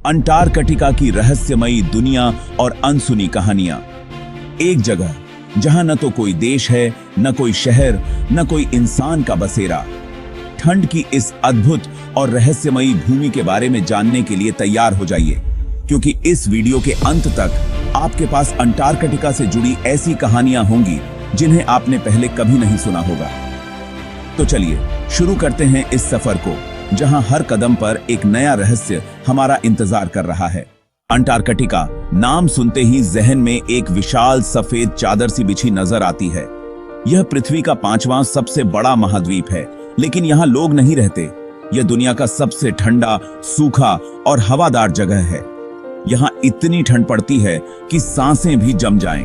Antarctica की रहस्यमयी दुनिया और अनसुनी कहानियां। एक जगह जहां न तो कोई देश है, न कोई शहर, न कोई इंसान का बसेरा। ठंड की इस अद्भुत और रहस्यमयी भूमि के बारे में जानने के लिए तैयार हो जाइए, क्योंकि इस वीडियो के अंत तक आपके पास अंटार्कटिका से जुड़ी ऐसी कहानियां होंगी जिन्हें आपने पहले कभी नहीं सुना होगा। तो चलिए शुरू करते हैं इस सफर को, जहां हर कदम पर एक नया रहस्य हमारा इंतजार कर रहा है। अंटार्कटिका नाम सुनते ही जहन में एक विशाल सफेद चादर सी बिछी नजर आती है। यह पृथ्वी का 5वां सबसे बड़ा महाद्वीप है, लेकिन यहाँ लोग नहीं रहते। यह दुनिया का सबसे ठंडा, सूखा और हवादार जगह है। यहाँ इतनी ठंड पड़ती है कि सांसें भी जम जाएं।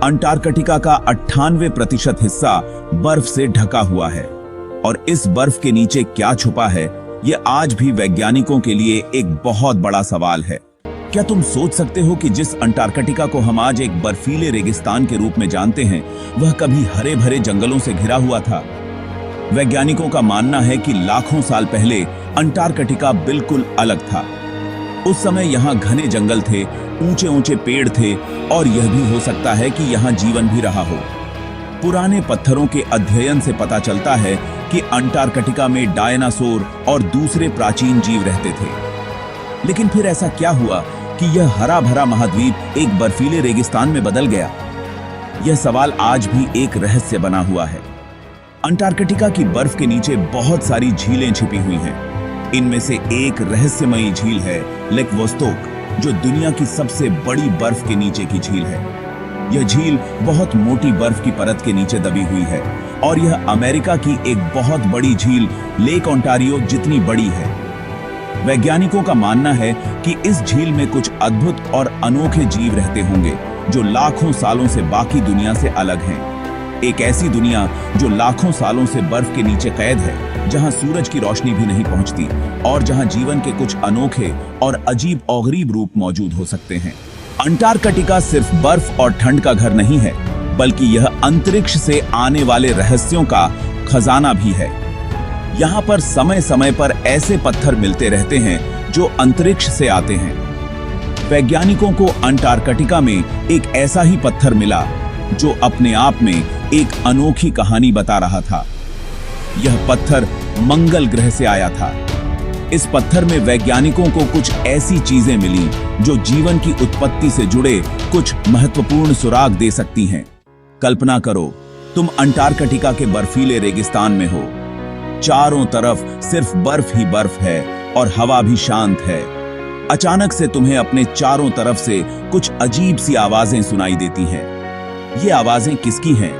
अंटार्कटिका का 98% हिस्सा बर्फ से ढका हुआ है, और इस बर्फ के नीचे क्या छुपा है, यह आज भी वैज्ञानिकों के लिए एक बहुत बड़ा सवाल है। क्या तुम सोच सकते हो कि जिस अंटार्कटिका को हम आज एक बर्फीले रेगिस्तान के रूप में जानते हैं, वह कभी हरे भरे जंगलों से घिरा हुआ था? वैज्ञानिकों का मानना है कि लाखों साल पहले अंटार्कटिका बिल्कुल अलग था। उस समय यहाँ घने जंगल थे, ऊंचे ऊंचे पेड़ थे, और यह भी हो सकता है कि यहाँ जीवन भी रहा हो। पुराने पत्थरों के अध्ययन से पता चलता है कि अंटार्कटिका में डायनासोर और दूसरे प्राचीन जीव रहते थे। लेकिन फिर ऐसा क्या हुआ कि यह हरा भरा महाद्वीप एक बर्फीले रेगिस्तान में बदल गया? यह सवाल आज भी एक रहस्य बना हुआ है। अंटार्कटिका की बर्फ के नीचे बहुत सारी झीलें छिपी हुई हैं। इनमें से एक रहस्यमयी झील है लेक वोस्तोक, जो दुनिया की सबसे बड़ी बर्फ के नीचे की झील है। यह झील बहुत मोटी बर्फ की परत के नीचे दबी हुई है, और यह अमेरिका की एक बहुत बड़ी झील लेक ओंटारियो जितनी बड़ी है। वैज्ञानिकों का मानना है कि इस झील में कुछ अद्भुत और अनोखे जीव रहते होंगे, जो लाखों सालों से बाकी दुनिया से अलग हैं। एक ऐसी दुनिया जो लाखों सालों से बर्फ के नीचे कैद है, जहां सूरज की रोशनी भी नहीं पहुंचती, और जहां जीवन के कुछ अनोखे और अजीब और गरीब रूप मौजूद हो सकते हैं। अंटार्कटिका सिर्फ बर्फ और ठंड का घर नहीं है, बल्कि यह अंतरिक्ष से आने वाले रहस्यों का खजाना भी है। यहाँ पर समय समय पर ऐसे पत्थर मिलते रहते हैं जो अंतरिक्ष से आते हैं। वैज्ञानिकों को अंटार्कटिका में एक ऐसा ही पत्थर मिला जो अपने आप में एक अनोखी कहानी बता रहा था। यह पत्थर मंगल ग्रह से आया था। इस पत्थर में वैज्ञानिकों को कुछ ऐसी चीजें मिली जो जीवन की उत्पत्ति से जुड़े कुछ महत्वपूर्ण सुराग दे सकती हैं। कल्पना करो, तुम अंटार्कटिका के बर्फीले रेगिस्तान में हो। चारों तरफ सिर्फ बर्फ ही बर्फ है, और हवा भी शांत है। अचानक से तुम्हें अपने चारों तरफ से कुछ अजीब सी आवाजें सुनाई देती हैं। ये आवाजें किसकी हैं?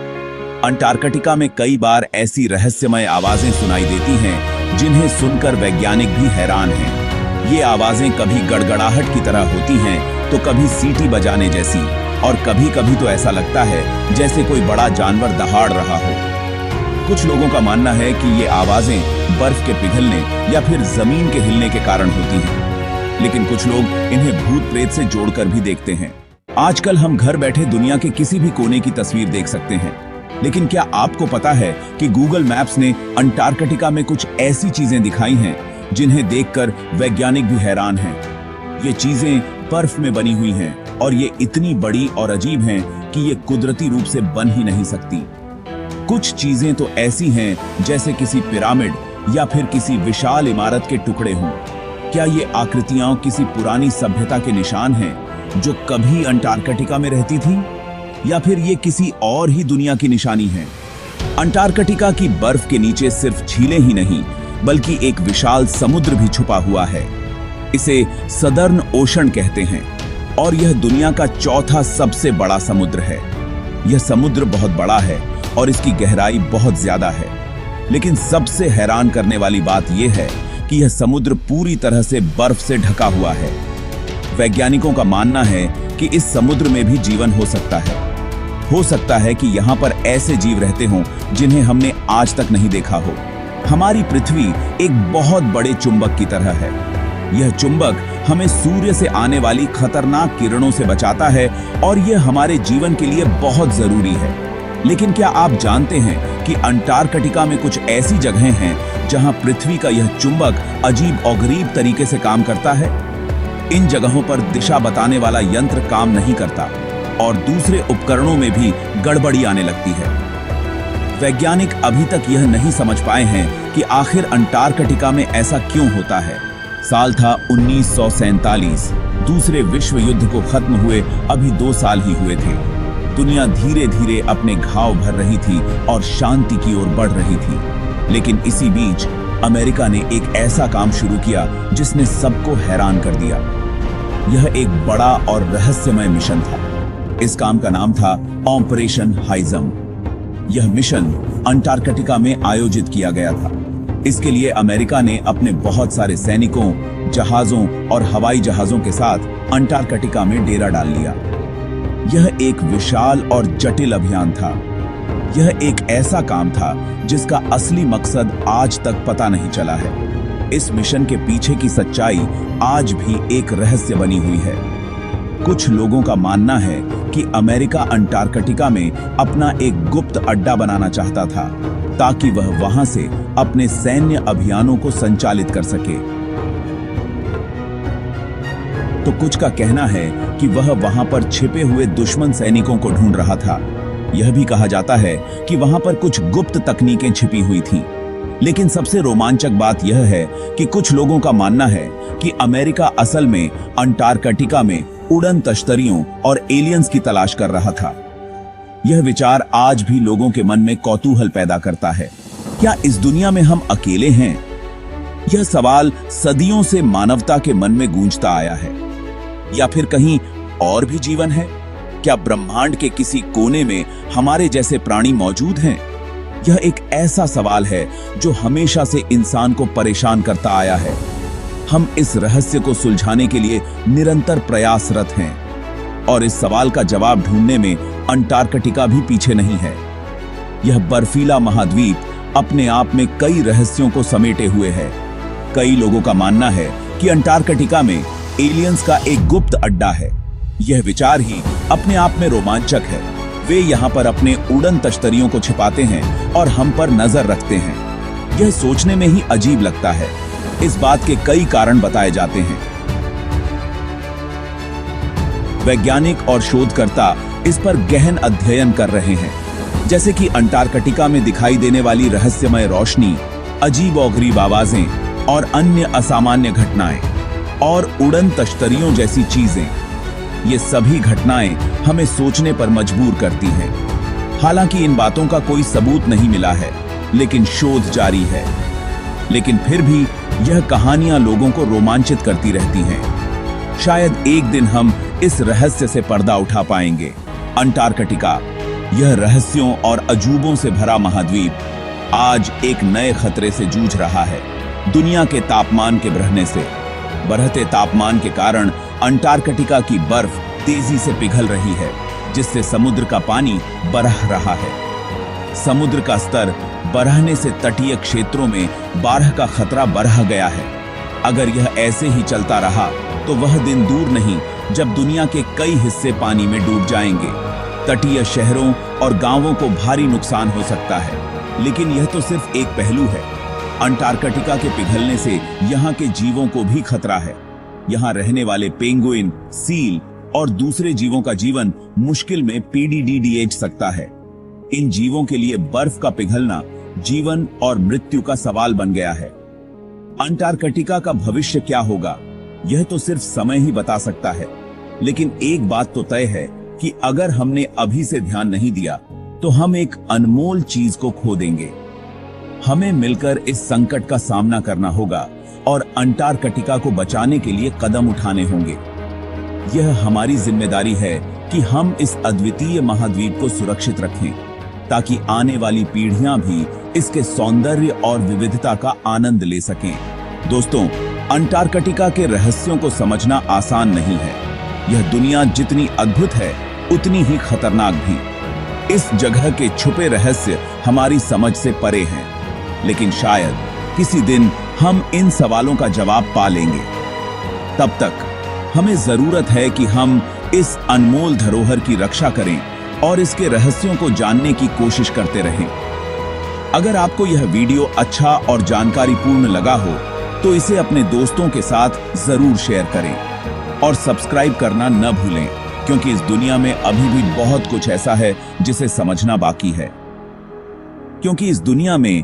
अंटार्कटिका में कई बार ऐसी रहस्यमय आवाजें सुनाई देती हैं जिन्हें सुनकर वैज्ञानिक भी हैरान हैं। ये आवाजें कभी गड़गड़ाहट की तरह होती हैं, तो कभी सीटी बजाने जैसी, और कभी कभी तो ऐसा लगता है जैसे कोई बड़ा जानवर दहाड़ रहा हो। कुछ लोगों का मानना है कि ये आवाजें बर्फ के पिघलने या फिर जमीन के हिलने के कारण होती हैं, लेकिन कुछ लोग इन्हें भूत प्रेत से जोड़कर भी देखते हैं। आजकल हम घर बैठे दुनिया के किसी भी कोने की तस्वीर देख सकते हैं, लेकिन क्या आपको पता है कि गूगल मैप्स ने अंटार्कटिका में कुछ ऐसी चीजें दिखाई हैं जिन्हें देखकर वैज्ञानिक भी हैरान हैं। ये चीजें बर्फ में बनी हुई हैं, और ये इतनी बड़ी और अजीब हैं कि ये कुदरती रूप से बन ही नहीं सकती। कुछ चीजें तो ऐसी हैं जैसे किसी पिरामिड या फिर किसी विशाल इमारत के टुकड़े हों। क्या ये आकृतियां किसी पुरानी सभ्यता के निशान हैं जो कभी अंटार्कटिका में रहती थी, या फिर ये किसी और ही दुनिया की निशानी है? अंटार्कटिका की बर्फ के नीचे सिर्फ झीलें ही नहीं, बल्कि एक विशाल समुद्र भी छुपा हुआ है। इसे सदर्न ओशन कहते हैं, और यह दुनिया का चौथा सबसे बड़ा समुद्र है। यह समुद्र बहुत बड़ा है और इसकी गहराई बहुत ज्यादा है, लेकिन सबसे हैरान करने वाली बात यह है कि यह समुद्र पूरी तरह से बर्फ से ढका हुआ है। वैज्ञानिकों का मानना है कि इस समुद्र में भी जीवन हो सकता है। हो सकता है कि यहाँ पर ऐसे जीव रहते हों जिन्हें हमने आज तक नहीं देखा हो। हमारी पृथ्वी एक बहुत बड़े चुंबक की तरह है। यह चुंबक हमें सूर्य से आने वाली खतरनाक किरणों से बचाता है, और यह हमारे जीवन के लिए बहुत जरूरी है। लेकिन क्या आप जानते हैं कि अंटार्कटिका में कुछ ऐसी जगहें हैं जहां पृथ्वी का यह चुंबक अजीब और गरीब तरीके से काम करता है? इन जगहों पर दिशा बताने वाला यंत्र काम नहीं करता और दूसरे उपकरणों में भी गड़बड़ी आने लगती है। वैज्ञानिक अभी तक यह नहीं समझ पाए हैं कि आखिर अंटार्कटिका में ऐसा क्यों होता है। साल था 1947। दूसरे विश्व युद्ध को खत्म हुए अभी 2 साल ही हुए थे। दुनिया धीरे धीरे अपने घाव भर रही थी और शांति की ओर बढ़ रही थी। लेकिन इसी बीच अमेरिका ने एक ऐसा काम शुरू किया जिसने सबको हैरान कर दिया। यह एक बड़ा और रहस्यमय मिशन था। इस काम का नाम था ऑपरेशन हाइजम। यह मिशन अंटार्कटिका में आयोजित किया गया था। इसके लिए अमेरिका ने अपने बहुत सारे सैनिकों, जहाजों और हवाई जहाजों के साथ अंटार्कटिका में डेरा डाल लिया। यह एक विशाल और जटिल अभियान था। यह एक ऐसा काम था जिसका असली मकसद आज तक पता नहीं चला है। इस मिशन के पीछे की सच्चाई आज भी एक रहस्य बनी हुई है। कुछ लोगों का मानना है कि अमेरिका अंटार्कटिका में अपना एक गुप्त अड्डा बनाना चाहता था ताकि वह वहां से अपने सैन्य अभियानों को संचालित कर सके। तो कुछ का कहना है कि वह वहां पर छिपे हुए दुश्मन सैनिकों को ढूंढ रहा था। यह भी कहा जाता है कि वहां पर कुछ गुप्त तकनीकें छिपी हुई थीं। लेकिन सबसे रोमांचक बात यह है कि कुछ लोगों का मानना है कि अमेरिका असल में अंटार्कटिका में उड़न तश्तरियों और एलियंस की तलाश कर रहा था। यह विचार आज भी लोगों के मन में कौतूहल पैदा करता है। क्या इस दुनिया में हम अकेले हैं? यह सवाल सदियों से मानवता के मन में गूंजता आया है। या फिर कहीं और भी जीवन है? क्या ब्रह्मांड के किसी कोने में हमारे जैसे प्राणी मौजूद हैं? यह एक ऐसा सवाल है जो हमेशा से इंसान को परेशान करता आया है। हम इस रहस्य को सुलझाने के लिए निरंतर प्रयासरत हैं और इस सवाल का जवाब ढूंढने में अंटार्कटिका भी पीछे नहीं है। यह बर्फीला महाद्वीप अपने आप में कई रहस्यों को समेटे हुए है। कई लोगों का मानना है कि अंटार्कटिका में एलियंस का एक गुप्त अड्डा है। यह विचार ही अपने आप में रोमांचक है। वे यहाँ पर अपने उड़न तश्तरियों को छिपाते हैं और हम पर नजर रखते हैं। यह सोचने में ही अजीब लगता है। इस बात के कई कारण बताए जाते हैं। वैज्ञानिक और शोधकर्ता इस पर गहन अध्ययन कर रहे हैं, जैसे कि अंटार्कटिका में दिखाई देने वाली रहस्यमय रोशनी, अजीब-ओ-गरीब आवाजें और अन्य असामान्य घटनाएं और उड़न तश्तरियों जैसी चीजें। ये सभी घटनाएं हमें सोचने पर मजबूर करती हैं। हालांकि इन बातों का कोई सबूत नहीं मिला है, लेकिन शोध जारी है। लेकिन फिर भी यह कहानियां लोगों को रोमांचित करती रहती हैं। शायद एक दिन हम इस रहस्य से पर्दा उठा पाएंगे। अंटार्कटिका, यह रहस्यों और अजूबों से भरा महाद्वीप, आज एक नए खतरे से जूझ रहा है। दुनिया के तापमान के बढ़ने से। बढ़ते तापमान के कारण अंटार्कटिका की बर्फ तेजी से पिघल रही है, जिससे समुद्र का पानी बढ़ रहा है। समुद्र का स्तर बढ़ने से तटीय क्षेत्रों में बाढ़ का खतरा बढ़ गया है। अगर यह ऐसे ही चलता रहा तो वह दिन दूर नहीं जब दुनिया के कई हिस्से पानी में डूब जाएंगे। तटीय शहरों और गांवों को भारी नुकसान हो सकता है। लेकिन यह तो सिर्फ एक पहलू है। अंटार्कटिका के पिघलने से यहाँ के जीवों को भी खतरा है। यहाँ रहने वाले पेंगुइन, सील और दूसरे जीवों का जीवन मुश्किल में पीढ़ी सकता है। इन जीवों के लिए बर्फ का पिघलना जीवन और मृत्यु का सवाल बन गया है। अंटार्कटिका का भविष्य क्या होगा, यह तो सिर्फ समय ही बता सकता है। लेकिन एक बात तो तय है कि अगर हमने अभी से ध्यान नहीं दिया तो हम एक अनमोल चीज को खो देंगे। हमें मिलकर इस संकट का सामना करना होगा और अंटार्कटिका को बचाने के लिए कदम उठाने होंगे। यह हमारी जिम्मेदारी है कि हम इस अद्वितीय महाद्वीप को सुरक्षित रखें, ताकि आने वाली पीढ़ियां भी इसके सौंदर्य और विविधता का आनंद ले सकें। दोस्तों, अंटार्कटिका के रहस्यों को समझना आसान नहीं है। यह दुनिया जितनी अद्भुत है, उतनी ही खतरनाक भी। इस जगह के छुपे रहस्य हमारी समझ से परे हैं, लेकिन शायद किसी दिन हम इन सवालों का जवाब पा लेंगे। तब तक हमें जरूरत है कि हम इस अनमोल धरोहर की रक्षा करें और इसके रहस्यों को जानने की कोशिश करते रहें। अगर आपको यह वीडियो अच्छा और जानकारीपूर्ण लगा हो तो इसे अपने दोस्तों के साथ जरूर शेयर करें। और सब्सक्राइब करना न भूलें, क्योंकि इस दुनिया में अभी भी बहुत कुछ ऐसा है जिसे समझना बाकी है। क्योंकि इस दुनिया में